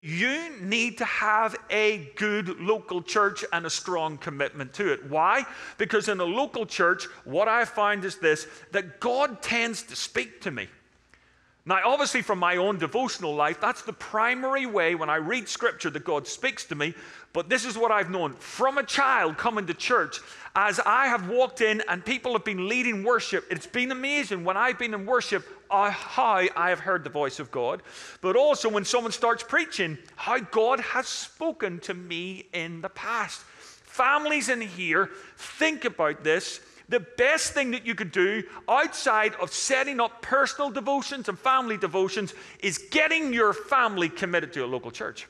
You need to have a good local church and a strong commitment to it. Why? Because in a local church, what I find is this, that God tends to speak to me. Now, obviously, from my own devotional life, that's the primary way when I read Scripture that God speaks to me. But this is what I've known from a child coming to church. As I have walked in and people have been leading worship, it's been amazing when I've been in worship how I have heard the voice of God. But also when someone starts preaching, how God has spoken to me in the past. Families in here, think about this. The best thing that you could do outside of setting up personal devotions and family devotions is getting your family committed to a local church.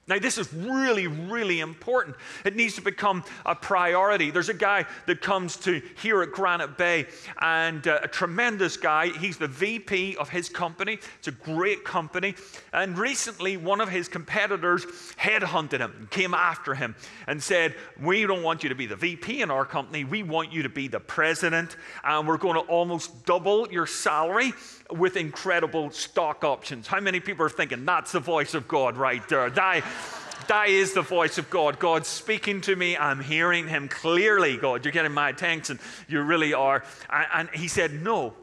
Now, this is really, really important. It needs to become a priority. There's a guy that comes to here at Granite Bay, and a tremendous guy. He's the VP of his company. It's a great company. And recently, one of his competitors headhunted him, came after him, and said, we don't want you to be the VP in our company. We want you to be the president, and we're going to almost double your salary with incredible stock options. How many people are thinking, that's the voice of God right there? That is the voice of God. God's speaking to me. I'm hearing him clearly. God, you're getting my attention. You really are. And he said no.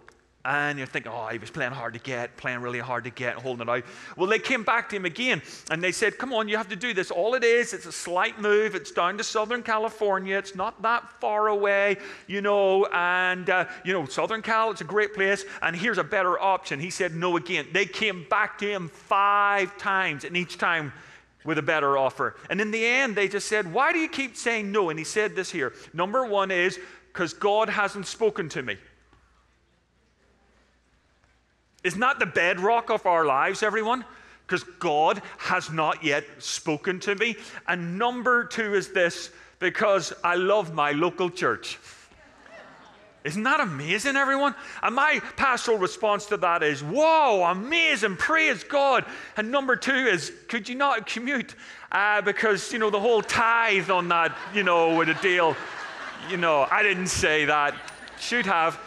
And you're thinking, oh, he was playing really hard to get, holding it out. Well, they came back to him again, and they said, come on, you have to do this. All it is, it's a slight move. It's down to Southern California. It's not that far away, and, Southern Cal, it's a great place, and here's a better option. He said no again. They came back to him 5 times, and each time with a better offer. And in the end, they just said, why do you keep saying no? And he said this here. Number 1 is, because God hasn't spoken to me. Isn't that the bedrock of our lives, everyone? Because God has not yet spoken to me. And number 2 is this, because I love my local church. Isn't that amazing, everyone? And my pastoral response to that is, whoa, amazing, praise God. And number 2 is, could you not commute? Because, the whole tithe on that, with a deal, I didn't say that. Should have.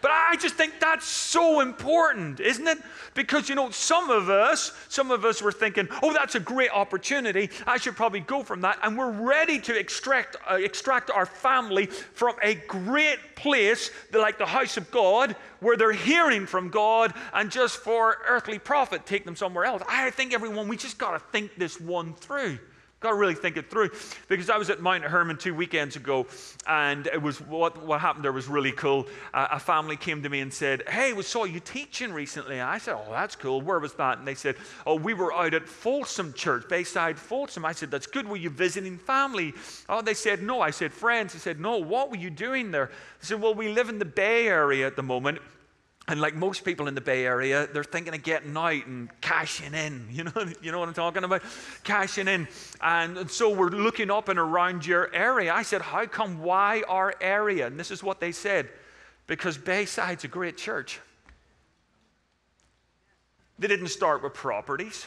But I just think that's so important, isn't it? Because, some of us were thinking, oh, that's a great opportunity. I should probably go from that. And we're ready to extract our family from a great place like the house of God, where they're hearing from God, and just for earthly profit, take them somewhere else. I think, everyone, we just got to think this one through. Got to really think it through. Because I was at Mount Hermon 2 weekends ago, and it was what happened there was really cool. A family came to me and said, hey, we saw you teaching recently. And I said, oh, that's cool. Where was that? And they said, oh, we were out at Folsom Church, Bayside Folsom. I said, that's good. Were you visiting family? Oh, they said, no. I said, friends. They said, no. What were you doing there? They said, well, we live in the Bay Area at the moment. And like most people in the Bay Area, they're thinking of getting out and cashing in. You know what I'm talking about? Cashing in. And so we're looking up and around your area. I said, how come? Why our area? And this is what they said. Because Bayside's a great church. They didn't start with properties.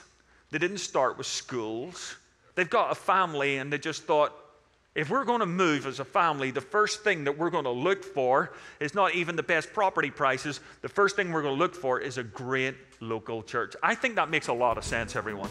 They didn't start with schools. They've got a family, and they just thought, if we're going to move as a family, the first thing that we're going to look for is not even the best property prices. The first thing we're going to look for is a great local church. I think that makes a lot of sense, everyone.